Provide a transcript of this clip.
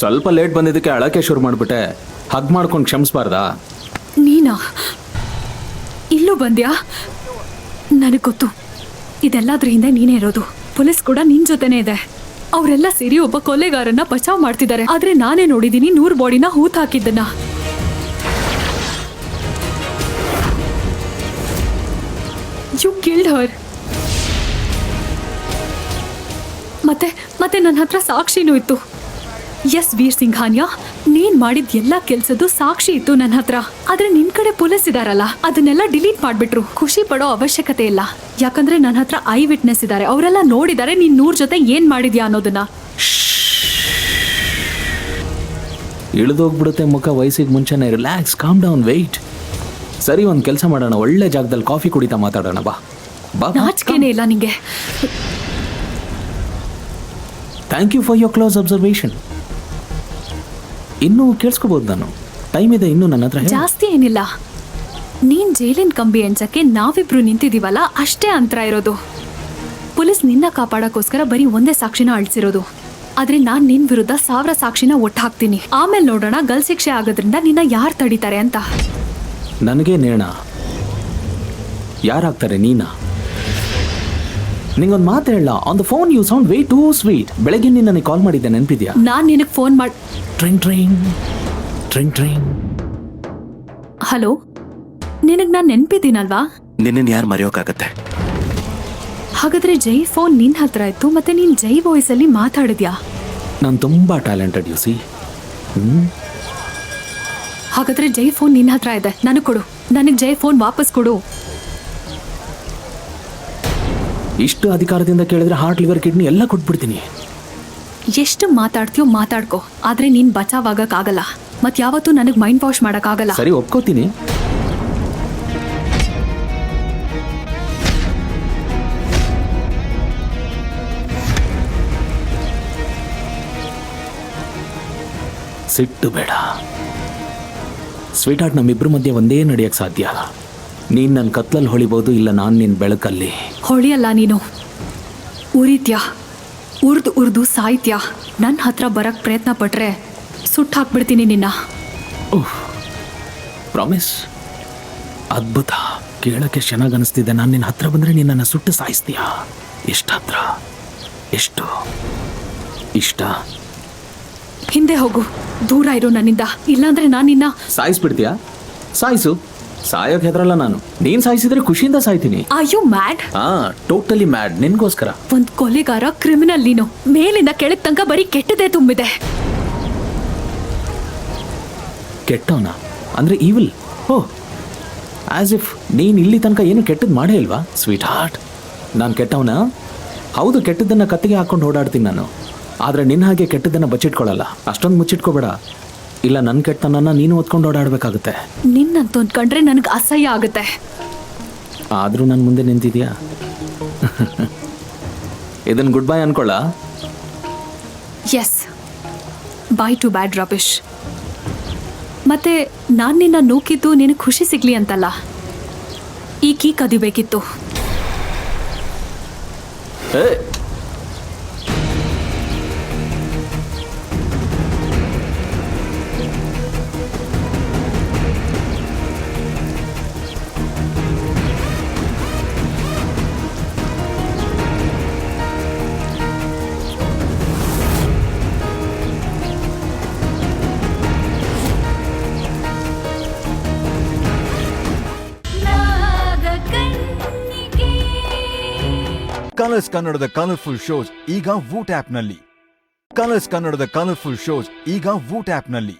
ಸ್ವಲ್ಪ ಲೇಟ್ ಬಂದಿದ್ದಕ್ಕೆ ಅಳಕ್ಕೆ ಶುರು ಮಾಡಿಬಿಟ್ಟೆ. ಹಗ್ ಮಾಡ್ಕೊಂಡು ಕ್ಷಮಿಸ್ಬಾರ್ದಾ? ನೀನಾ ಇಲ್ಲೂ ಬಂದ್ಯಾ? ನನಗೆ ಗೊತ್ತು, ಇದೆಲ್ಲದ್ರ ಹಿಂದೆ ನೀನೇ ಇರೋದು. ಪೊಲೀಸ್ ಕೂಡ ನಿನ್ ಜೊತೆನೇ ಇದೆ. ಅವರೆಲ್ಲ ಸೇರಿ ಒಬ್ಬ ಕೊಲೆಗಾರನ್ನ ಬಚಾವ್ ಮಾಡ್ತಿದ್ದಾರೆ. ಆದ್ರೆ ನಾನೇ ನೋಡಿದೀನಿ 100 ಬಾಡಿನ ಹೂತ್ ಹಾಕಿದ್ದನ್ನ. ಯು ಕಿಲ್ಡ್ ಹರ್. ಮತ್ತೆ ನನ್ನ ಹತ್ರ ಸಾಕ್ಷಿನೂ ಇತ್ತು. ಎಸ್ ವೀರ್ ಸಿಂಘಾನಿಯಾ, ನೀನ್ ಮಾಡಿದ ಎಲ್ಲ ಕೆಲ್ಸದ್ದು ಸಾಕ್ಷಿ ಇತ್ತು ನನ್ನ ಹತ್ರ. ಆದ್ರೆ ನಿನ್ ಕಡೆ ಪೊಲೀಸ್ ಇದಾರಲ್ಲ, ಅದನ್ನೆಲ್ಲ ಡಿಲೀಟ್ ಮಾಡ್ಬಿಟ್ರು. ಖುಷಿ ಪಡೋ ಅವಶ್ಯಕತೆ ಇಲ್ಲ, ಯಾಕಂದ್ರೆ ನನ್ನ ಹತ್ರ ಐ ವಿಟ್ನೆಸ್ ಇದ್ದಾರೆ. ಅವರೆಲ್ಲ ನೋಡಿದ್ದಾರೆ ನೀನ್ 100 ಜೊತೆ ಏನ್ ಮಾಡಿದ್ಯಾ ಅನ್ನೋದನ್ನ. ಇಳಿದೋಗ್ಬಿಡುತ್ತೆ ಮುಖ ವಯಸ್ಸಿಗೆ ಮುಂಚೆನೆ. Relax, calm down, wait. ಸರಿ, ಒಂದು ಕೆಲಸ ಮಾಡೋಣ, ಒಳ್ಳೆ ಜಾಗದಲ್ಲಿ ಕಾಫಿ ಕುಡಿತಾ ಮಾತಾಡೋಣ. ಬಾ. ನಾಚಿಕೆನೇ ಇಲ್ಲ ನಿಂಗೆ. Thank you for your close observation. ಇನ್ನೂ ಕೇಳಿಸ್ಕೋಬಹುದು ನಾನು. ಟೈಮ್ ಇದೆ ಇನ್ನೂ ನನ್ನ ಹತ್ರ. ಜಾಸ್ತಿ ಏನಿಲ್ಲ. ನೀನ್ ಜೈಲಿನ ಕಂಬಿ ಎಣ್ಸಕ್ಕೆ ನಾವಿಬ್ರು ನಿಂತಿದೀವಲ್ಲ, ಅಷ್ಟೇ ಅಂತರ ಇರೋದು. ಪೊಲೀಸ್ ನಿನ್ನ ಕಾಪಾಡಕ್ಕೋಸ್ಕರ ಬರೀ ಒಂದೇ ಸಾಕ್ಷಿನ ಅಳಿಸಿರೋದು. ಆದ್ರೆ ನಾನ್ ನಿನ್ ವಿರುದ್ಧ 1000 ಸಾಕ್ಷಿನ ಒಟ್ಟು ಹಾಕ್ತೀನಿ. ಆಮೇಲೆ ನೋಡೋಣ ಗಲ್ ಶಿಕ್ಷೆ ಆಗೋದ್ರಿಂದ ನಿನ್ನ ಯಾರು ತಡೀತಾರೆ ಅಂತ. ನನಗೆ ನೇಣ ಯಾರಾಗ್ತಾರೆ? ನೀನಾ? ನಿಂಗೊಂದು ಮಾತು ಹೇಳ. On the phone you sound way too sweet. ಬೆಳಗ್ಗೆ ನನಗೆ ಕಾಲ್ ಮಾಡಿದ್ದೆ, ನೆನಪಿದ್ಯಾ? ನಾನ್ ನಿನಗೆ ಫೋನ್ ಮಾಡಿ ಟ್ರಿಂಗ್ ಟ್ರಿಂಗ್ ಟ್ರಿಂಗ್ ಟ್ರಿಂಗ್. ಹಲೋ, ನಿನಗ್ ನಾನ್ ನೆನ್ಪಿದ್ದೀನಲ್ವಾ? ನಿನ್ನ ಯಾರು ಮರೆಯೋಕ್ಕಾಗತ್ತೆ? ಹಾಗಾದ್ರೆ ಜೈ ಫೋನ್ ನಿನ್ ಹತ್ರ ಇತ್ತು, ಮತ್ತೆ ನೀನ್ ಜೈ ವಾಯ್ಸ್ ಅಲ್ಲಿ ಮಾತಾಡಿದ್ಯಾ? ನಾನು ತುಂಬಾ ಟ್ಯಾಲೆಂಟೆಡ್ ಯುಸಿ. ಹಾಗಾದ್ರೆ ಜೈ ಫೋನ್ ನಿನ್ ಹತ್ರ ಇದೆ, ನನಗೆ ಕೊಡು. ನನಗ್ ಜೈ ಫೋನ್ ವಾಪಸ್ ಕೊಡು. ಇಷ್ಟು ಅಧಿಕಾರದಿಂದ ಕೇಳಿದ್ರೆ ಹಾರ್ಟ್, ಲಿವರ್, ಕಿಡ್ನಿ ಎಲ್ಲ ಕೊಟ್ಬಿಡ್ತೀನಿ. ಎಷ್ಟು ಮಾತಾಡ್ತೀಯೋ ಮಾತಾಡ್ಕೋ, ಆದ್ರೆ ನೀನ್ ಬಚಾವಾಗಕ್ಕಾಗಲ್ಲ. ಮತ್ ಯಾವತ್ತೂ ನನಗ್ ಮೈಂಡ್ ವಾಶ್ ಮಾಡಕ್ಕಾಗಲ್ಲ. ಸರಿ, ಒಪ್ಕೋತೀನಿ. ಸಿಟ್ಟು ಬೇಡ ಸ್ವೀಟ್ ಹಾರ್ಟ್. ನಮ್ಮಿಬ್ರ ಮಧ್ಯೆ ಒಂದೇ ನಡೆಯಕ್ಕೆ ಸಾಧ್ಯ. ನೀನ್ ನನ್ನ ಕತ್ಲಲ್ಲಿ ಹೊಳಿಬಹುದು, ಇಲ್ಲ ನಾನು ನಿನ್ನ ಬೆಳಕಲ್ಲಿ. ಹೊಳಿಯಲ್ಲ, ನೀನು ಉರಿತ್ಯಾ. ಉರ್ದು ಸಾಯ್ತ್ಯಾ. ನನ್ನ ಹತ್ರ ಬರಕ್ ಪ್ರಯತ್ನ ಪಟ್ರೆ ಸುಟ್ಟು ಹಾಕ್ಬಿಡ್ತೀನಿ ನಿನ್ನ. ಪ್ರಾಮಿಸ್? ಅದ್ಭುತ, ಕೇಳಕ್ಕೆ ಚೆನ್ನಾಗಿ ಅನಿಸ್ತಿದೆ. ನಾನು ನಿನ್ನ ಹತ್ರ ಬಂದರೆ ನಿನ್ನನ್ನು ಸುಟ್ಟು ಸಾಯಿಸ್ತೀಯಾ? ಎಷ್ಟು ಹತ್ರ, ಎಷ್ಟು ಇಷ್ಟ. ಹಿಂದೆ ಹೋಗು, ದೂರ ಇರು ನನ್ನಿಂದ. ಇಲ್ಲಾಂದ್ರೆ ನಾನು ನಿನ್ನ ಸಾಯಿಸ್ಬಿಡ್ತೀಯಾ? ಸಾಯಿಸು. ಸಾಯೋಕೆ ಹೆದರಲ್ಲ ನಾನು. ನೀನ್ ಸಾಯಿಸಿದ್ರೆ ಖುಷಿಯಿಂದ ಸಾಯ್ತೀನಿ. Are you mad? Totally mad. ನಿನ್ಗೋಸ್ಕರ. ಒಂದ್ ಕೊಲೆಗಾರ, ಕ್ರಿಮಿನಲ್ ನೀನು. ಮೇಲಿಂದ ಕೆಳಗ್ ತನಕ ಬರೀ ಕೆಟ್ಟದೇ ತುಂಬಿದೆ. ಕೆಟ್ಟವನ ಅಂದ್ರೆ ಈವಿಲ್? ಓ, ಆಸ್ ಇಫ್ ನೀನ್ ಇಲ್ಲಿ ತನಕ ಏನು ಕೆಟ್ಟದ್ ಮಾಡೇ ಇಲ್ವಾ ಸ್ವೀಟ್ ಹಾರ್ಟ್? ನಾನು ಕೆಟ್ಟವನ? ಹೌದು, ಕೆಟ್ಟದನ್ನ ಕತ್ತಿಗೆ ಹಾಕೊಂಡು ಓಡಾಡ್ತೀನಿ ನಾನು. ಆದ್ರೆ ನಿನ್ನ ಹಾಗೆ ಕೆಟ್ಟದನ್ನ ಬಚ್ಚಿಟ್ಕೊಳ್ಳಲ್ಲ. ಅಷ್ಟೊಂದು ಮುಚ್ಚಿಟ್ಕೋಬೇಡ, ಇಲ್ಲ ನನ್ನ ಕೆಟ್ಟನನ್ನ ನೀನು ಹೊತ್ಕೊಂಡು ಓಡಾಡಬೇಕಾಗುತ್ತೆ. ನಿನ್ನಂತ ಕಂಡ್ರೆ ನನಗೆ ಅಸಹ್ಯ ಆಗುತ್ತೆ. ಆದ್ರೂ ನನ್ನ ಮುಂದೆ ನಿಂತಿದ್ಯಾ? ಇದನ್ನ ಗುಡ್ ಬೈ ಅನ್ಕೊಳ್ಳ? Yes, bye to bad rubbish. ಮತ್ತೆ ನಾನು ನಿನ್ನ ನೂಕಿದ್ದು ನಿನಗೆ ಖುಷಿ ಸಿಗ್ಲಿ ಅಂತಲ್ಲ, ಈ ಕೀ ಕದಿಬೇಕಿತ್ತು. ಕಲರ್ಸ್ ಕನ್ನಡದ ಕಲರ್ಫುಲ್ ಶೋಸ್ ಈಗ ವೂಟ್ ಆಪ್ನಲ್ಲಿ. ಕಲರ್ಸ್ ಕನ್ನಡದ ಕಲರ್ಫುಲ್ ಶೋಸ್ ಈಗ ವೂಟ್ ಆಪ್ನಲ್ಲಿ.